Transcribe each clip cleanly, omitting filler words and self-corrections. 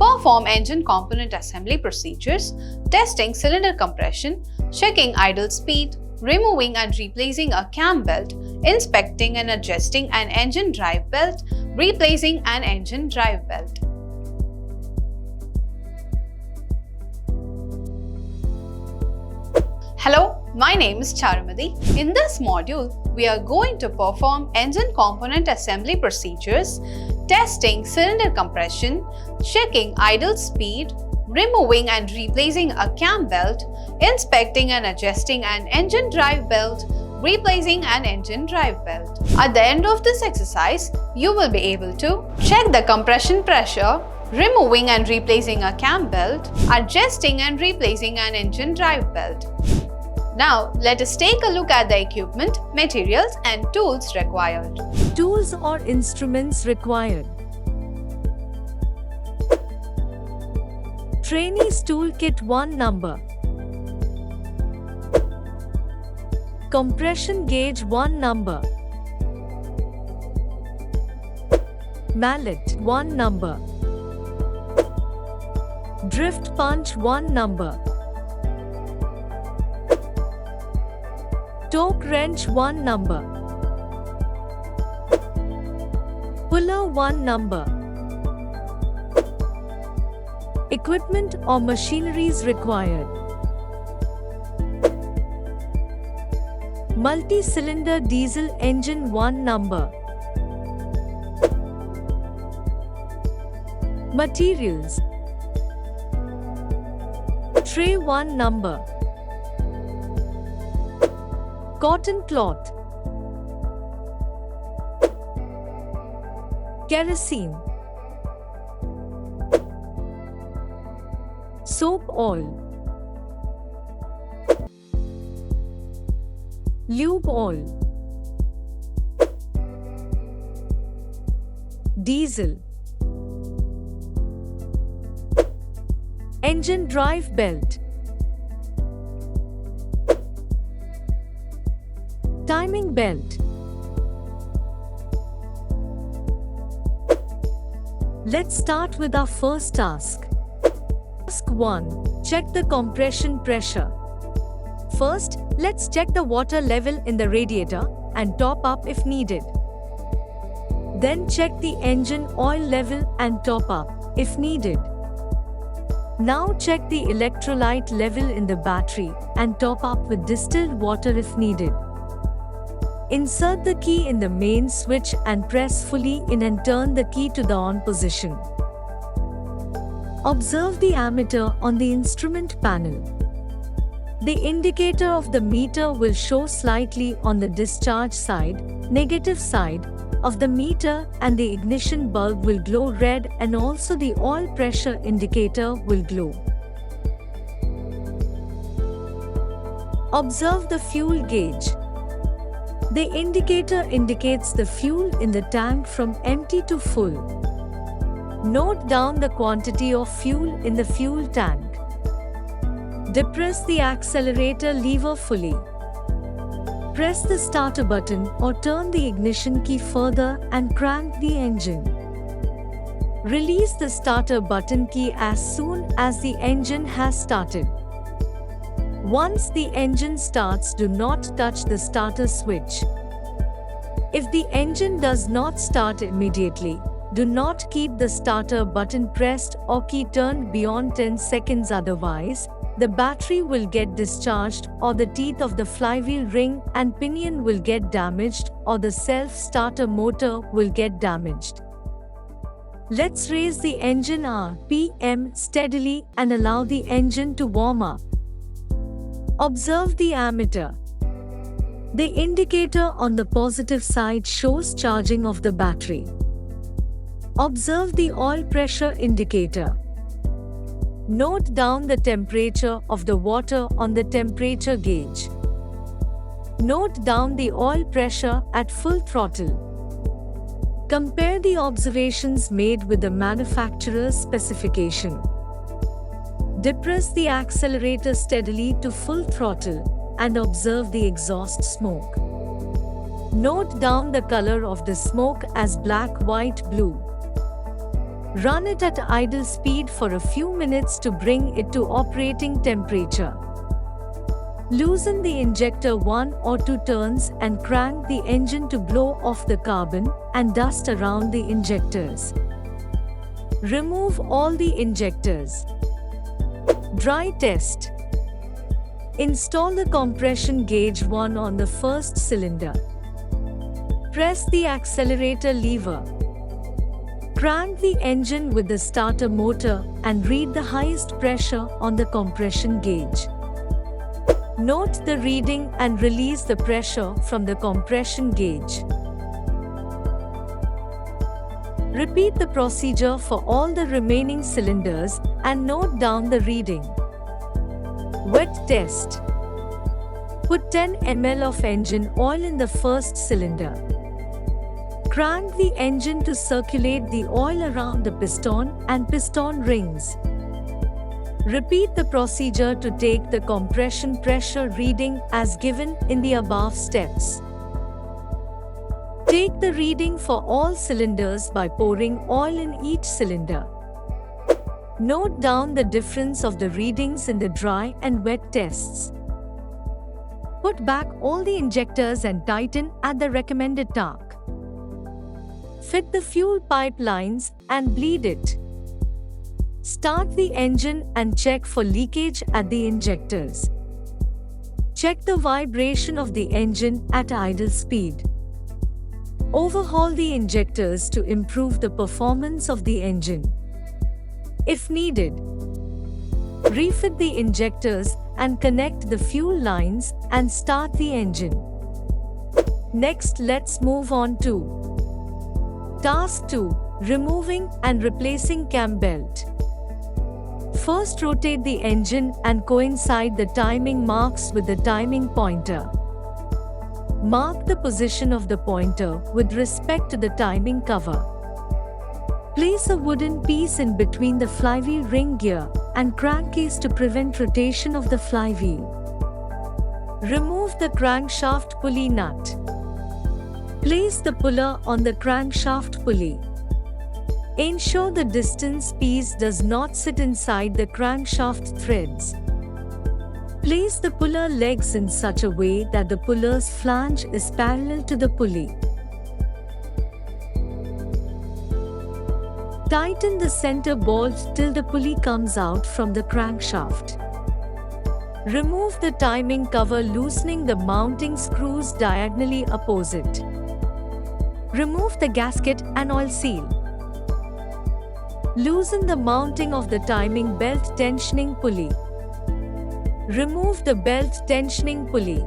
Perform engine component assembly procedures, testing cylinder compression, checking idle speed, removing and replacing a cam belt, inspecting and adjusting an engine drive belt, replacing an engine drive belt. Hello, my name is Charumadi. In this module, we are going to perform engine component assembly procedures, testing cylinder compression, checking idle speed, removing and replacing a cam belt, inspecting and adjusting an engine drive belt, replacing an engine drive belt. At the end of this exercise, you will be able to check the compression pressure, removing and replacing a cam belt, adjusting and replacing an engine drive belt. Now, let us take a look at the equipment, materials and tools required. Tools or instruments required. Trainees Toolkit 1 number. Compression gauge 1 number. Mallet 1 number. Drift punch 1 number. Torque wrench 1 number. Puller 1 number. Equipment or machineries required. Multi-cylinder diesel engine 1 number. Materials. Tray 1 number. Cotton cloth. Kerosene. Soap oil. Lube oil. Diesel. Engine drive belt. Timing belt. Let's start with our first task. Task 1. Check the compression pressure. First, let's check the water level in the radiator and top up if needed. Then check the engine oil level and top up if needed. Now check the electrolyte level in the battery and top up with distilled water if needed. Insert the key in the main switch and press fully in and turn the key to the on position. Observe the ammeter on the instrument panel. The indicator of the meter will show slightly on the discharge side, negative side, of the meter, and the ignition bulb will glow red, and also the oil pressure indicator will glow. Observe the fuel gauge. The indicator indicates the fuel in the tank from empty to full. Note down the quantity of fuel in the fuel tank. Depress the accelerator lever fully. Press the starter button or turn the ignition key further and crank the engine. Release the starter button key as soon as the engine has started. Once the engine starts, do not touch the starter switch. If the engine does not start immediately, do not keep the starter button pressed or key turned beyond 10 seconds, otherwise, the battery will get discharged, or the teeth of the flywheel ring and pinion will get damaged, or the self-starter motor will get damaged. Let's raise the engine RPM steadily and allow the engine to warm up. Observe the ammeter. The indicator on the positive side shows charging of the battery. Observe the oil pressure indicator. Note down the temperature of the water on the temperature gauge. Note down the oil pressure at full throttle. Compare the observations made with the manufacturer's specification. Depress the accelerator steadily to full throttle and observe the exhaust smoke. Note down the color of the smoke as black, white, blue. Run it at idle speed for a few minutes to bring it to operating temperature. Loosen the injector 1 or 2 turns and crank the engine to blow off the carbon and dust around the injectors. Remove all the injectors. Dry test. Install the compression gauge 1 on the first cylinder. Press the accelerator lever. Crank the engine with the starter motor and read the highest pressure on the compression gauge. Note the reading and release the pressure from the compression gauge. Repeat the procedure for all the remaining cylinders and note down the reading. Wet test. Put 10 ml of engine oil in the first cylinder. Crank the engine to circulate the oil around the piston and piston rings. Repeat the procedure to take the compression pressure reading as given in the above steps. Take the reading for all cylinders by pouring oil in each cylinder. Note down the difference of the readings in the dry and wet tests. Put back all the injectors and tighten at the recommended torque. Fit the fuel pipe lines and bleed it. Start the engine and check for leakage at the injectors. Check the vibration of the engine at idle speed. Overhaul the injectors to improve the performance of the engine. If needed, refit the injectors and connect the fuel lines and start the engine. Next, let's move on to Task 2. Removing and replacing cam belt. First, rotate the engine and coincide the timing marks with the timing pointer. Mark the position of the pointer with respect to the timing cover. Place a wooden piece in between the flywheel ring gear and crankcase to prevent rotation of the flywheel. Remove the crankshaft pulley nut. Place the puller on the crankshaft pulley. Ensure the distance piece does not sit inside the crankshaft threads. Place the puller legs in such a way that the puller's flange is parallel to the pulley. Tighten the center bolt till the pulley comes out from the crankshaft. Remove the timing cover, loosening the mounting screws diagonally opposite. Remove the gasket and oil seal. Loosen the mounting of the timing belt tensioning pulley. Remove the belt tensioning pulley.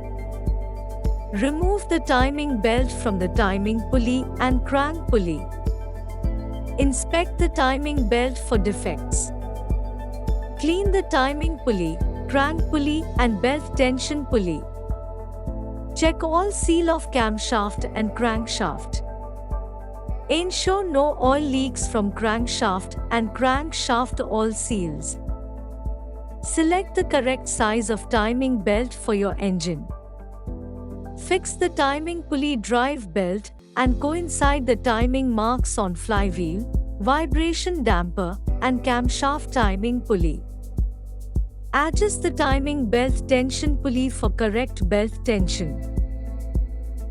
Remove the timing belt from the timing pulley and crank pulley. Inspect the timing belt for defects. Clean the timing pulley, crank pulley and belt tension pulley. Check all seal of camshaft and crankshaft. Ensure no oil leaks from crankshaft and crankshaft oil seals. Select the correct size of timing belt for your engine. Fix the timing pulley drive belt and coincide the timing marks on flywheel, vibration damper and camshaft timing pulley. Adjust the timing belt tension pulley for correct belt tension.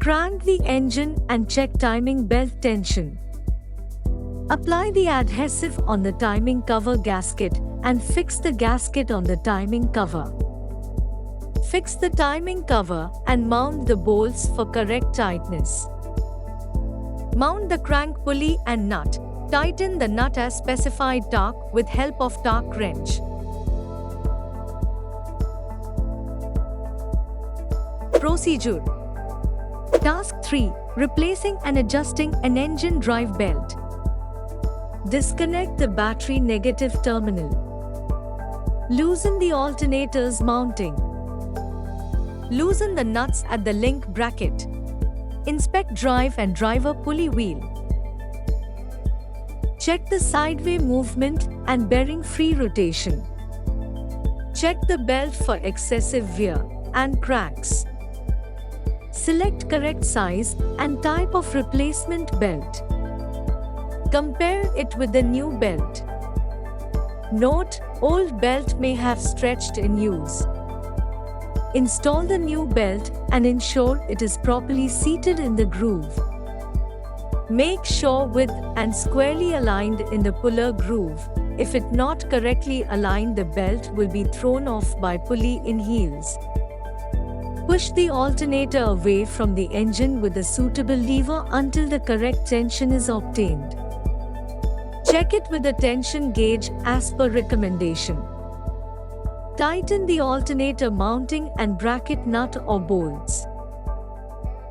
Crank the engine and check timing belt tension. Apply the adhesive on the timing cover gasket and fix the gasket on the timing cover. Fix the timing cover and mount the bolts for correct tightness. Mount the crank pulley and nut. Tighten the nut as specified torque with help of torque wrench. Procedure. Task 3. Replacing and adjusting an engine drive belt. Disconnect the battery negative terminal. Loosen the alternator's mounting. Loosen the nuts at the link bracket. Inspect drive and driver pulley wheel. Check the sideway movement and bearing-free rotation. Check the belt for excessive wear and cracks. Select correct size and type of replacement belt. Compare it with the new belt. Note, old belt may have stretched in use. Install the new belt and ensure it is properly seated in the groove. Make sure width and squarely aligned in the puller groove. If it not correctly aligned, the belt will be thrown off by pulley in heels. Push the alternator away from the engine with a suitable lever until the correct tension is obtained. Check it with a tension gauge as per recommendation. Tighten the alternator mounting and bracket nut or bolts.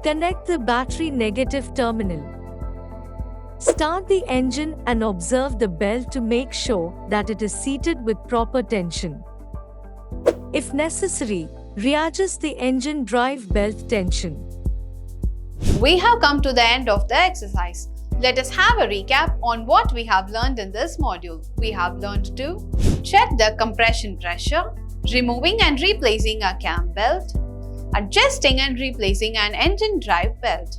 Connect the battery negative terminal. Start the engine and observe the belt to make sure that it is seated with proper tension. If necessary, readjust the engine drive belt tension. We have come to the end of the exercise. Let us have a recap on what we have learned in this module. We have learned to check the compression pressure, removing and replacing a cam belt, adjusting and replacing an engine drive belt.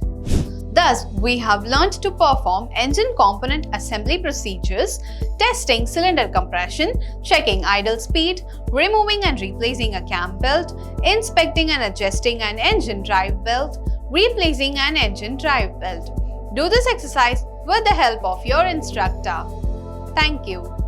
Thus, we have learned to perform engine component assembly procedures, testing cylinder compression, checking idle speed, removing and replacing a cam belt, inspecting and adjusting an engine drive belt, replacing an engine drive belt. Do this exercise with the help of your instructor. Thank you.